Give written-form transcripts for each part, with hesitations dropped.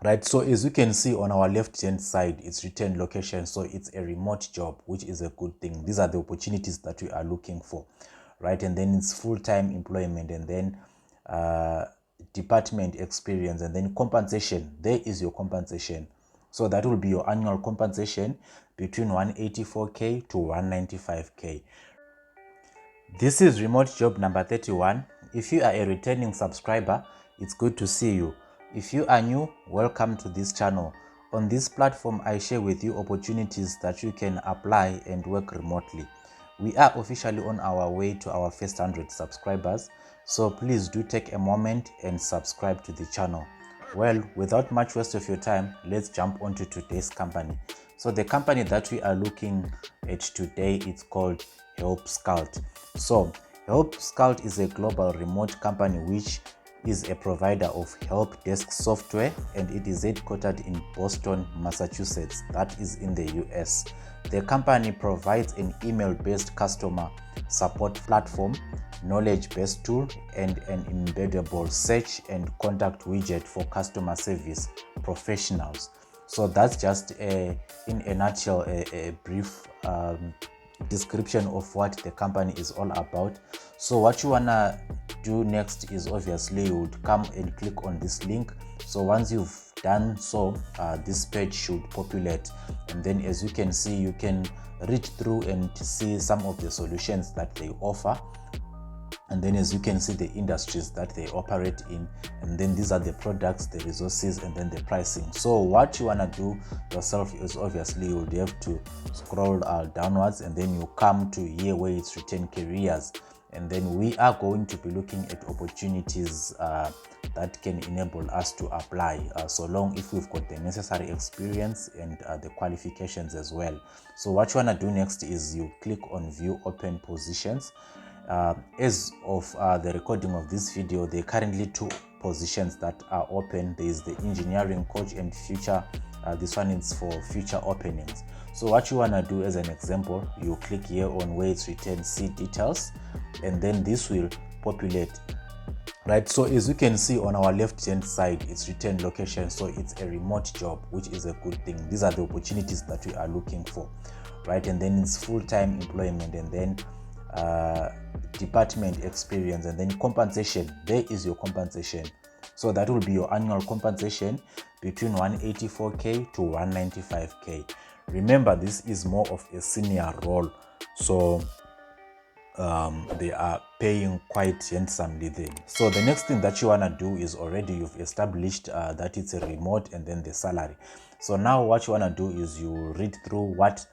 right? So as you can see on our left hand side, it's written location, so it's a remote job, which is a good thing. These are the opportunities that we are looking for, right? And then it's full-time employment, and then department experience, and then compensation. There is your compensation. So that will be your annual compensation between 184k to 195k. This is remote job number 31. If you are a returning subscriber, it's good to see you. If you are new, welcome to this channel. On this platform, I share with you opportunities that you can apply and work remotely. We are officially on our way to our first 100 subscribers, so please do take a moment and subscribe to the channel. Well, without much waste of your time, let's jump onto today's company. So the company that we are looking at today, it's called Help Scout. So Help Scout is a global remote company which is a provider of help desk software, and it is headquartered in Boston, Massachusetts, that is in the US. The company provides an email-based customer support platform, knowledge-based tool, and an embeddable search and contact widget for customer service professionals. So that's just in a nutshell a brief description of what the company is all about. So what you wanna do next is obviously you would come and click on this link. So once you've done so, this page should populate, and then as you can see, you can read through and see some of the solutions that they offer. And then as you can see, the industries that they operate in, and then these are the products, the resources, and then the pricing. So what you want to do yourself is obviously you would have to scroll downwards, and then you come to here where it's written careers, and then we are going to be looking at opportunities that can enable us to apply, so long if we've got the necessary experience and the qualifications as well. So what you want to do next is you click on view open positions. As of the recording of this video, there are currently 2 positions that are open. There is the engineering coach and future. This one is for future openings. So what you want to do, as an example, you click here on where it's written see details, and then this will populate, right? So as you can see on our left hand side, it's written location, so it's a remote job, which is a good thing. These are the opportunities that we are looking for, right? And then it's full-time employment, and then department experience, and then compensation. There is your compensation. So that will be your annual compensation between 184k to 195k. Remember, this is more of a senior role, so they are paying quite handsomely there. So the next thing that you want to do is, already you've established that it's a remote, and then the salary. So now what you want to do is you read through what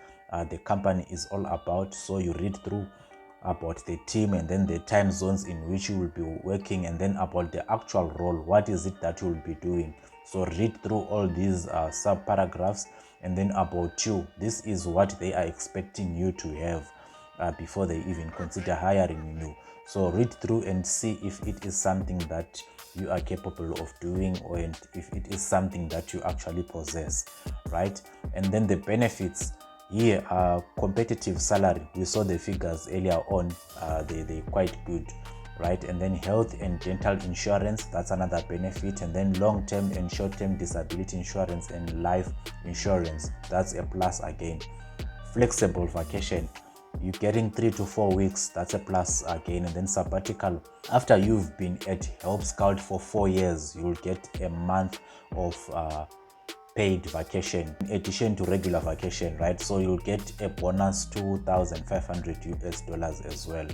the company is all about. So you read through about the team, and then the time zones in which you will be working, and then about the actual role, what is it that you will be doing. So read through all these sub paragraphs, and then about you, this is what they are expecting you to have before they even consider hiring you. So read through and see if it is something that you are capable of doing, or if it is something that you actually possess, right? And then the benefits. Here, competitive salary, we saw the figures earlier on, they're quite good, right? And then health and dental insurance, that's another benefit. And then long-term and short-term disability insurance and life insurance, that's a plus again. Flexible vacation, you're getting 3 to 4 weeks, that's a plus again. And then sabbatical, after you've been at Help Scout for 4 years, you'll get a month of paid vacation in addition to regular vacation, right? So you'll get a bonus $2,500 as well.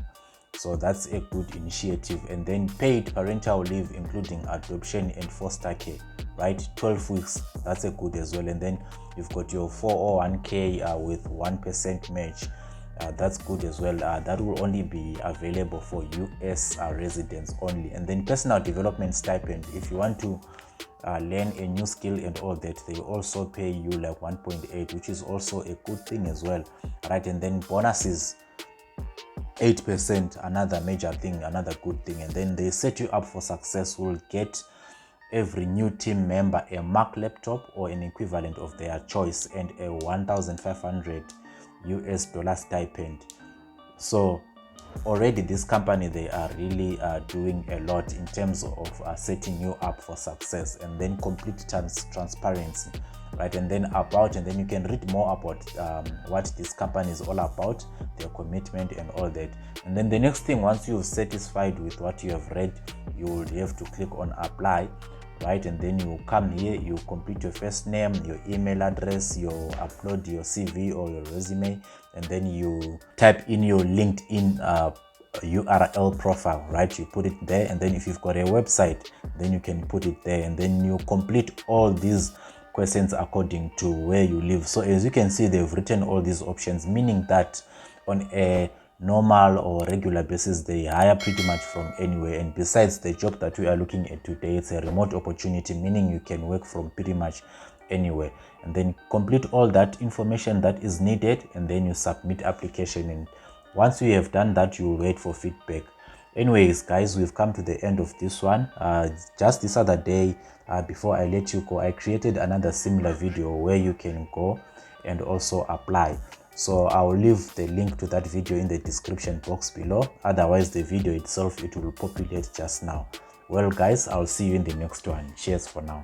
So that's a good initiative. And then paid parental leave, including adoption and foster care, right? 12 weeks, that's a good as well. And then you've got your 401k with 1% match. That's good as well. That will only be available for US residents only. And then personal development stipend, if you want to learn a new skill and all that, they also pay you like 1.8, which is also a good thing as well, right? And then bonuses, 8%, another major thing, another good thing. And then they set you up for success. Will get every new team member a Mac laptop or an equivalent of their choice, and a $1,500 stipend. So already this company, they are really doing a lot in terms of setting you up for success, and then complete transparency, right? And then you can read more about what this company is all about, their commitment and all that. And then the next thing, once you're satisfied with what you have read, you will have to click on apply, right? And then you come here, you complete your first name, your email address, you upload your CV or your resume, and then you type in your LinkedIn URL profile, right? You put it there, and then if you've got a website, then you can put it there, and then you complete all these questions according to where you live. So as you can see, they've written all these options, meaning that on a normal or regular basis, they hire pretty much from anywhere. And besides, the job that we are looking at today, it's a remote opportunity, meaning you can work from pretty much anywhere. And then complete all that information that is needed, and then you submit application. And once you have done that, you will wait for feedback. Anyways guys, we've come to the end of this one. Just this other day, before I let you go, I created another similar video where you can go and also apply. So I will leave the link to that video in the description box below. Otherwise, the video itself, it will populate just now. Well guys, I'll see you in the next one. Cheers for now.